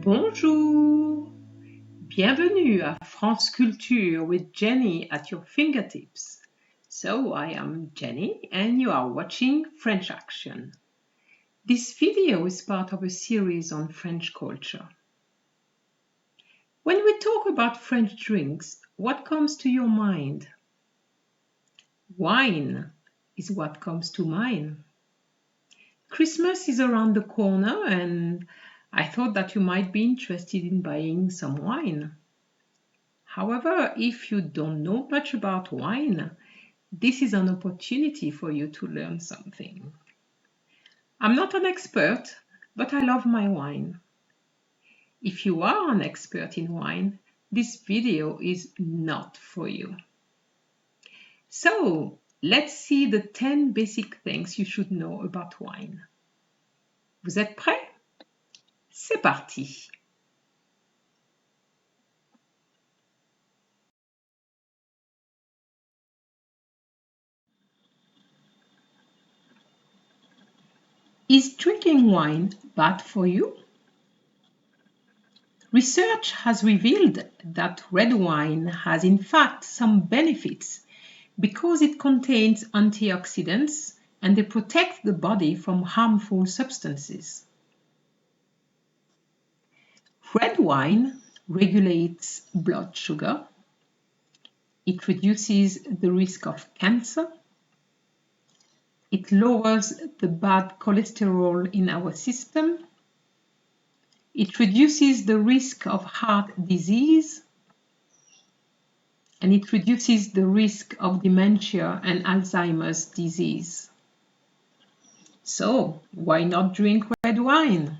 Bonjour! Bienvenue à France Culture with Jenny at your fingertips. So I am Jenny and you are watching French Action. This video is part of a series on French culture. When we talk about French drinks, what comes to your mind? Wine is what comes to mind. Christmas is around the corner and I thought that you might be interested in buying some wine. However, if you don't know much about wine, this is an opportunity for you to learn something. I'm not an expert, but I love my wine. If you are an expert in wine, this video is not for you. So, let's see the 10 basic things you should know about wine. Vous êtes prêts? C'est parti! Is drinking wine bad for you? Research has revealed that red wine has in fact some benefits because it contains antioxidants and they protect the body from harmful substances. Red wine regulates blood sugar. It reduces the risk of cancer. It lowers the bad cholesterol in our system. It reduces the risk of heart disease. And it reduces the risk of dementia and Alzheimer's disease. So, why not drink red wine?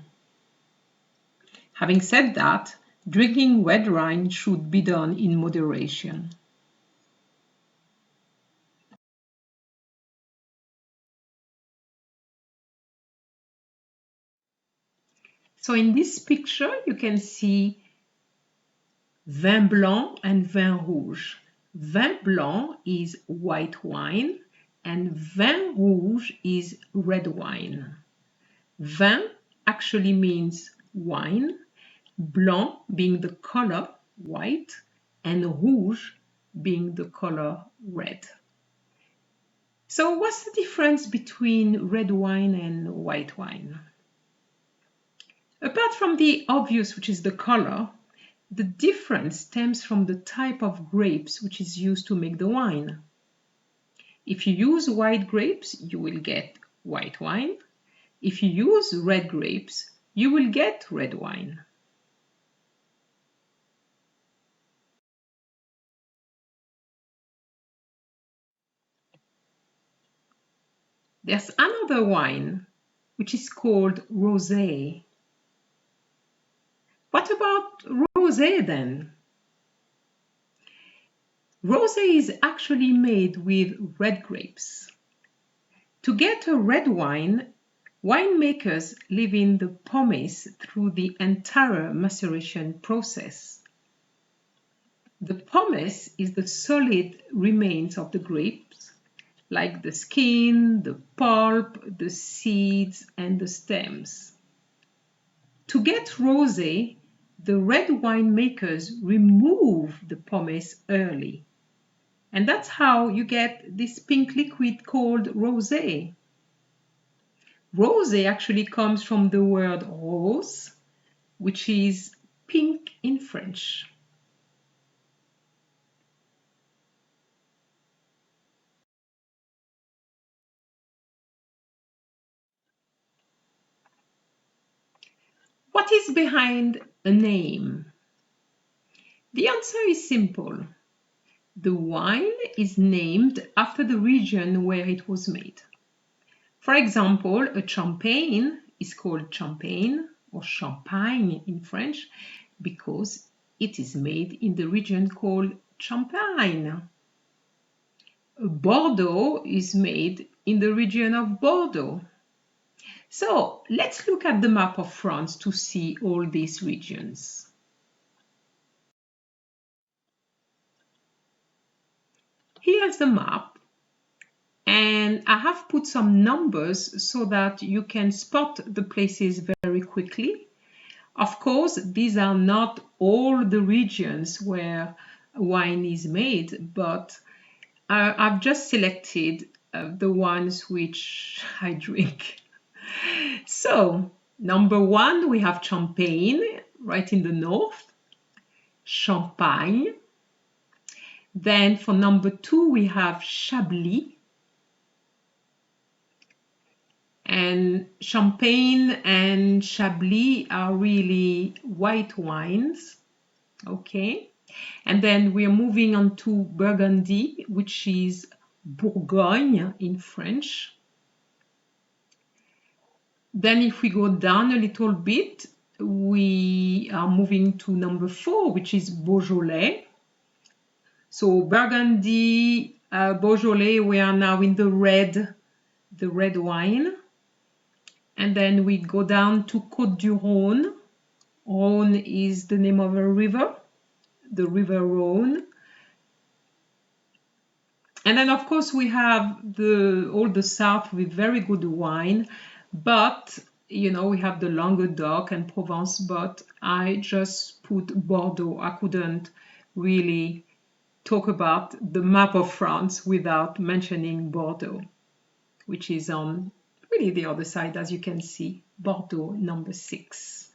Having said that, drinking red wine should be done in moderation. So in this picture, you can see vin blanc and vin rouge. Vin blanc is white wine and vin rouge is red wine. Vin actually means wine, blanc being the color white and rouge being the color red. So what's the difference between red wine and white wine? Apart from the obvious, which is the color, the difference stems from the type of grapes which is used to make the wine. If you use white grapes, you will get white wine. If you use red grapes, you will get red wine. There's another wine which is called rosé. What about rosé then? Rosé is actually made with red grapes. To get a red wine, winemakers leave in the pomace through the entire maceration process. The pomace is the solid remains of the grapes, like the skin, the pulp, the seeds, and the stems. To get rosé, the red winemakers remove the pomace early. And that's how you get this pink liquid called rosé. Rosé actually comes from the word rose, which is pink in French. What is behind a name? The answer is simple. The wine is named after the region where it was made. For example, a champagne is called champagne or champagne in French because it is made in the region called Champagne. A Bordeaux is made in the region of Bordeaux. So let's look at the map of France to see all these regions. Here's the map, and I have put some numbers so that you can spot the places very quickly. Of course, these are not all the regions where wine is made, but I've just selected the ones which I drink. So, number one, we have Champagne, right in the north, Champagne. Then for number two, we have Chablis. And Champagne and Chablis are really white wines. Okay. And then we're moving on to Burgundy, which is Bourgogne in French. Then if we go down a little bit, we are moving to number four, which is Beaujolais. So Burgundy, Beaujolais, we are now in the red wine. And then we go down to Côte du Rhône. Rhône is the name of a river, the river Rhône. And then of course we have all the south with very good wine, but you know, we have the Languedoc and Provence, but I just put Bordeaux. I couldn't really talk about the map of France without mentioning Bordeaux, which is on really the other side, as you can see, Bordeaux number 6.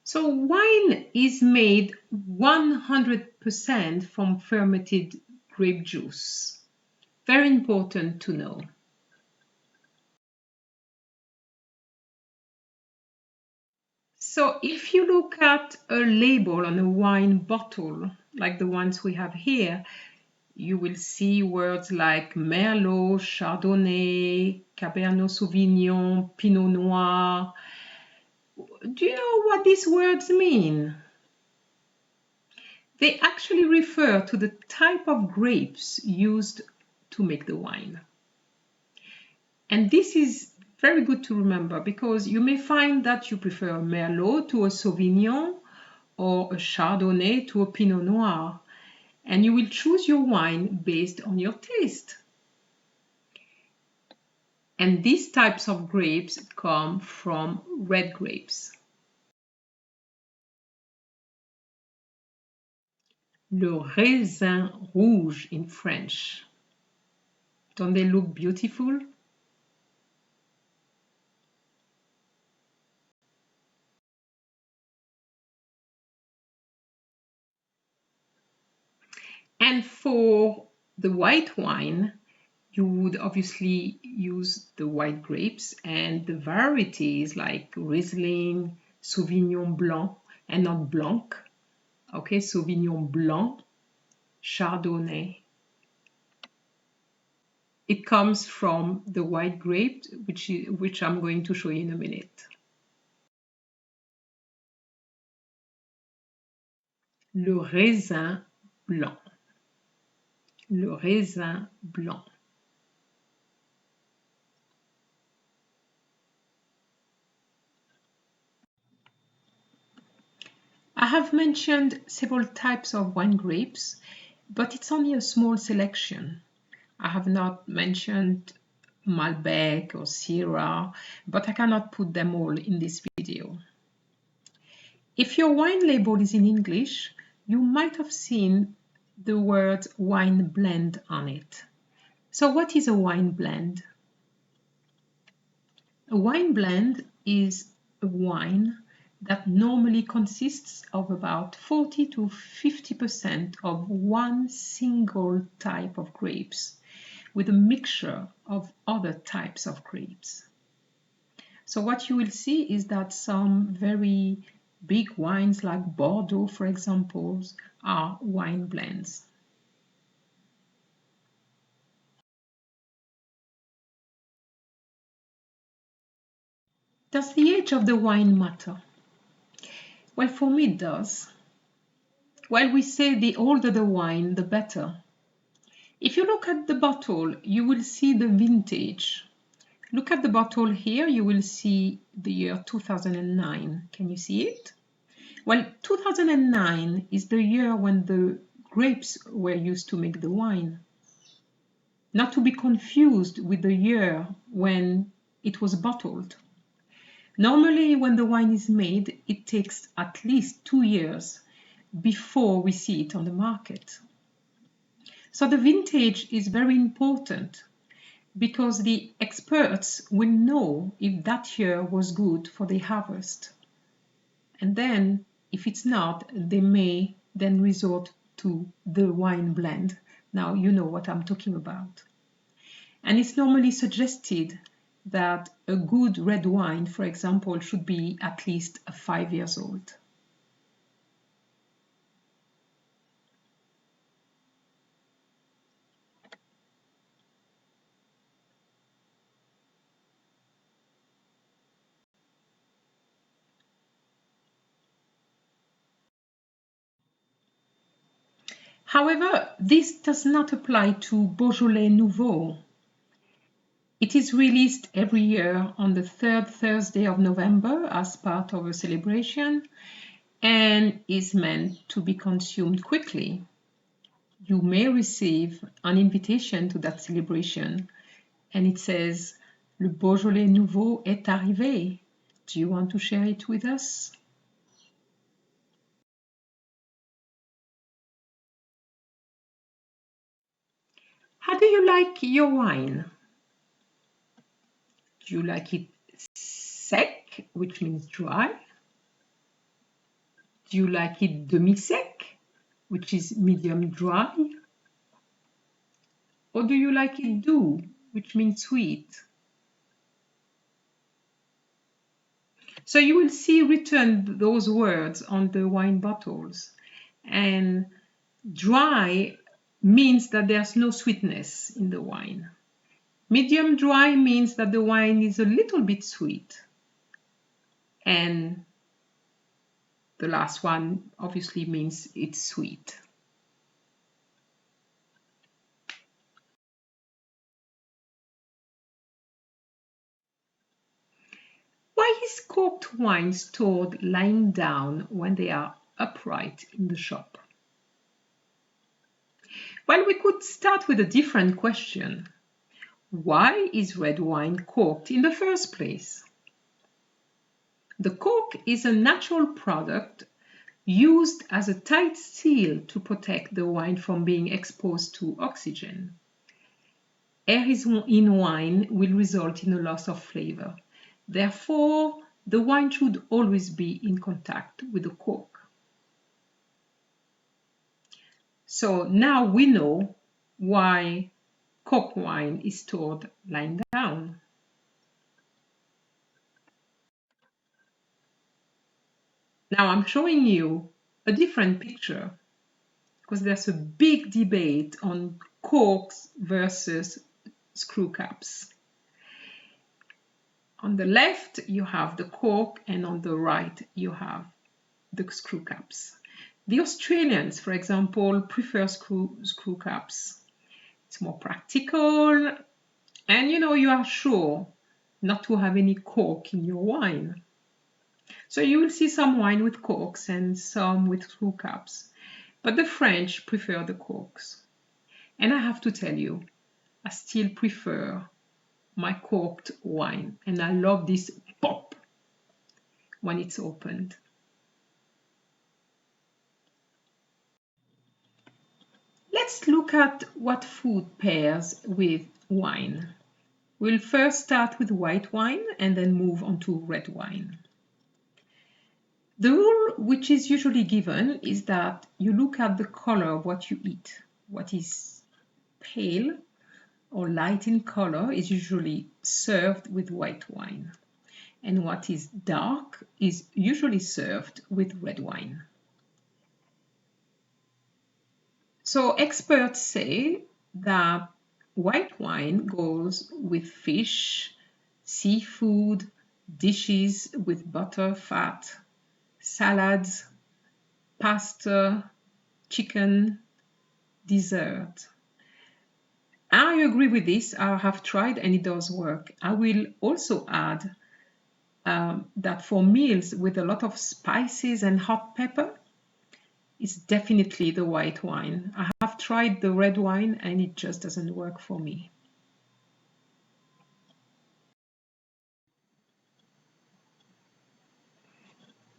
So wine is made 100% from fermented grape juice. Very important to know. So if you look at a label on a wine bottle, like the ones we have here, you will see words like Merlot, Chardonnay, Cabernet Sauvignon, Pinot Noir. Do you know what these words mean? They actually refer to the type of grapes used to make the wine. And this is very good to remember because you may find that you prefer a Merlot to a Sauvignon or a Chardonnay to a Pinot Noir, and you will choose your wine based on your taste. And these types of grapes come from red grapes. Le raisin rouge in French. Don't they look beautiful? And for the white wine, you would obviously use the white grapes and the varieties like Riesling, Sauvignon Blanc, and not Blanc. Okay, Sauvignon Blanc, Chardonnay. It comes from the white grape, which I'm going to show you in a minute. Le raisin blanc. Le raisin blanc. I have mentioned several types of wine grapes, but it's only a small selection. I have not mentioned Malbec or Syrah, but I cannot put them all in this video. If your wine label is in English, you might have seen the word wine blend on it. So what is a wine blend? A wine blend is a wine that normally consists of about 40 to 50% of one single type of grapes with a mixture of other types of grapes. So what you will see is that some very big wines like Bordeaux, for example, are wine blends. Does the age of the wine matter? Well, for me it does. While we say the older the wine, the better. If you look at the bottle, you will see the vintage. Look at the bottle here, you will see the year 2009. Can you see it? Well, 2009 is the year when the grapes were used to make the wine. Not to be confused with the year when it was bottled. Normally, when the wine is made, it takes at least 2 years before we see it on the market. So the vintage is very important because the experts will know if that year was good for the harvest. And then, if it's not, they may then resort to the wine blend. Now you know what I'm talking about. And it's normally suggested that a good red wine, for example, should be at least 5 years old. However, this does not apply to Beaujolais Nouveau. It is released every year on the third Thursday of November as part of a celebration and is meant to be consumed quickly. You may receive an invitation to that celebration and it says, Le Beaujolais Nouveau est arrivé. Do you want to share it with us? How do you like your wine? Do you like it sec, which means dry? Do you like it demi-sec, which is medium dry? Or do you like it doux, which means sweet? So you will see written those words on the wine bottles. And dry means that there's no sweetness in the wine. Medium dry means that the wine is a little bit sweet. And the last one obviously means it's sweet. Why is corked wine stored lying down when they are upright in the shop? Well, we could start with a different question. Why is red wine corked in the first place? The cork is a natural product used as a tight seal to protect the wine from being exposed to oxygen. Air in wine will result in a loss of flavor. Therefore, the wine should always be in contact with the cork. So now we know why cork wine is stored lying down. Now I'm showing you a different picture because there's a big debate on corks versus screw caps. On the left you have the cork and on the right you have the screw caps. The Australians, for example, prefer screw caps. It's more practical and you are sure not to have any cork in your wine. So you will see some wine with corks and some with screw caps. But the French prefer the corks. And I have to tell you, I still prefer my corked wine. And I love this pop when it's opened. Let's look at what food pairs with wine. We'll first start with white wine and then move on to red wine. The rule which is usually given is that you look at the color of what you eat. What is pale or light in color is usually served with white wine. And what is dark is usually served with red wine. So experts say that white wine goes with fish, seafood, dishes with butter, fat, salads, pasta, chicken, dessert. I agree with this. I have tried and it does work. I will also add that for meals with a lot of spices and hot pepper, is definitely the white wine. I have tried the red wine and it just doesn't work for me.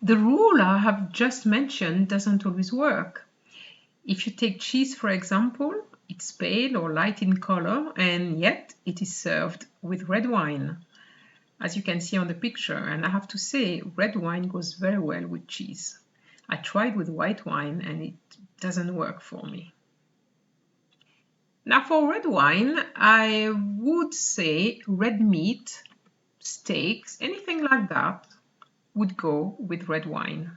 The rule I have just mentioned doesn't always work. If you take cheese, for example, it's pale or light in color, and yet it is served with red wine, as you can see on the picture. And I have to say, red wine goes very well with cheese. I tried with white wine and it doesn't work for me. Now for red wine, I would say red meat, steaks, anything like that would go with red wine.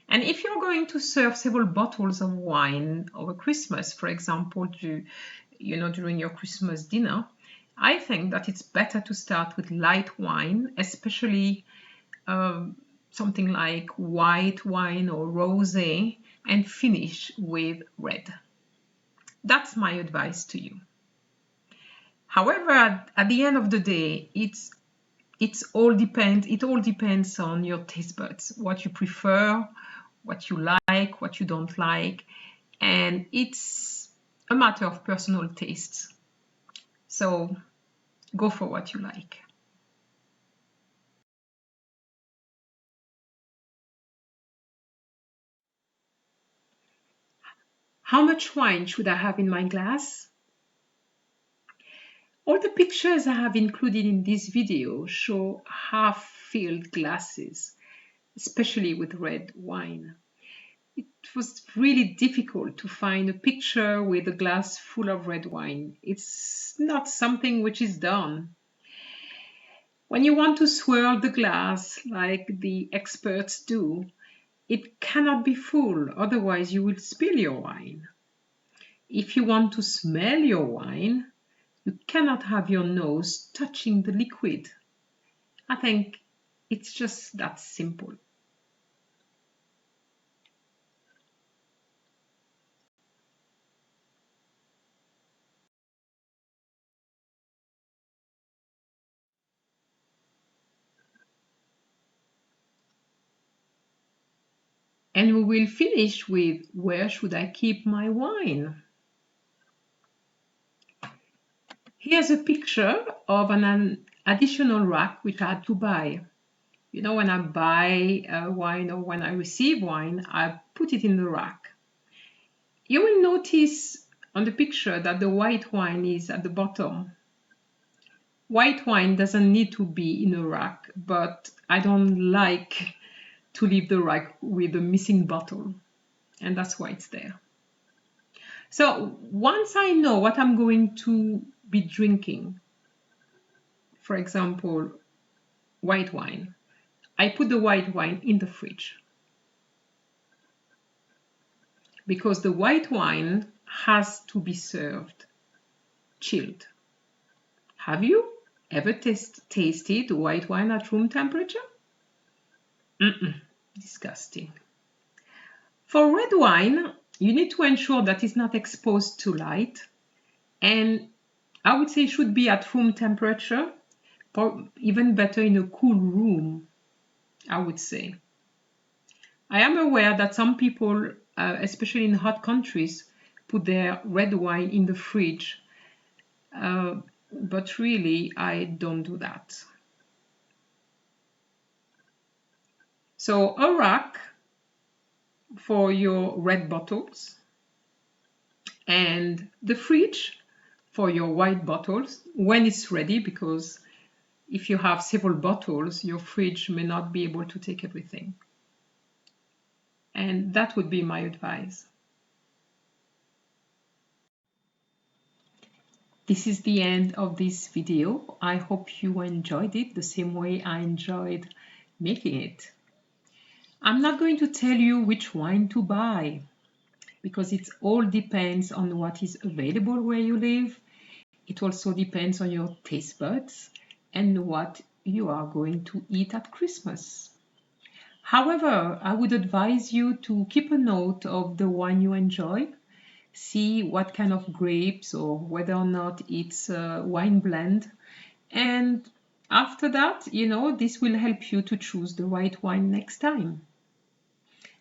And if you're going to serve several bottles of wine over Christmas, for example, during your Christmas dinner, I think that it's better to start with light wine, especially something like white wine or rosé, and finish with red. That's my advice to you. However, at the end of the day, it all depends on your taste buds, what you prefer, what you like, what you don't like, and it's a matter of personal tastes. So go for what you like. How much wine should I have in my glass? All the pictures I have included in this video show half-filled glasses, especially with red wine. It was really difficult to find a picture with a glass full of red wine. It's not something which is done. When you want to swirl the glass like the experts do, it cannot be full, otherwise you will spill your wine. If you want to smell your wine, you cannot have your nose touching the liquid. I think it's just that simple. And we will finish with, where should I keep my wine? Here's a picture of an additional rack which I had to buy. You know, when I buy wine or when I receive wine, I put it in the rack. You will notice on the picture that the white wine is at the bottom. White wine doesn't need to be in a rack, but I don't like to leave the rack with a missing bottle, and that's why it's there. So once I know what I'm going to be drinking, for example, white wine, I put the white wine in the fridge, because the white wine has to be served chilled. Have you ever tasted white wine at room temperature? Disgusting. For red wine, you need to ensure that it's not exposed to light, and I would say it should be at room temperature, or even better in a cool room, I would say. I am aware that some people, especially in hot countries, put their red wine in the fridge, but really I don't do that. So a rack for your red bottles and the fridge for your white bottles when it's ready, because if you have several bottles, your fridge may not be able to take everything. And that would be my advice. This is the end of this video. I hope you enjoyed it the same way I enjoyed making it. I'm not going to tell you which wine to buy, because it all depends on what is available where you live. It also depends on your taste buds and what you are going to eat at Christmas. However, I would advise you to keep a note of the wine you enjoy, see what kind of grapes or whether or not it's a wine blend, and after that, this will help you to choose the right wine next time.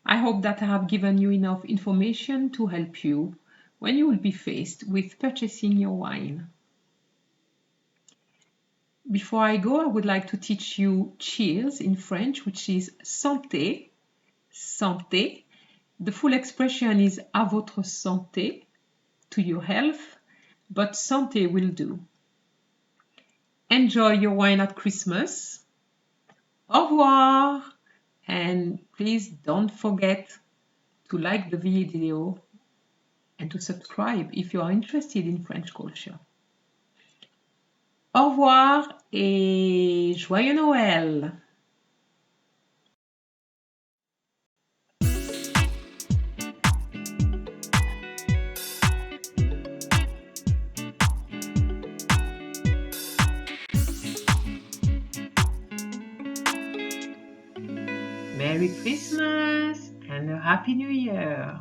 I hope that I have given you enough information to help you when you will be faced with purchasing your wine. Before I go, I would like to teach you cheers in French, which is santé, santé. The full expression is à votre santé, to your health, but santé will do. Enjoy your wine at Christmas. Au revoir! And please don't forget to like the video and to subscribe if you are interested in French culture. Au revoir et joyeux Noël! Merry Christmas and a Happy New Year!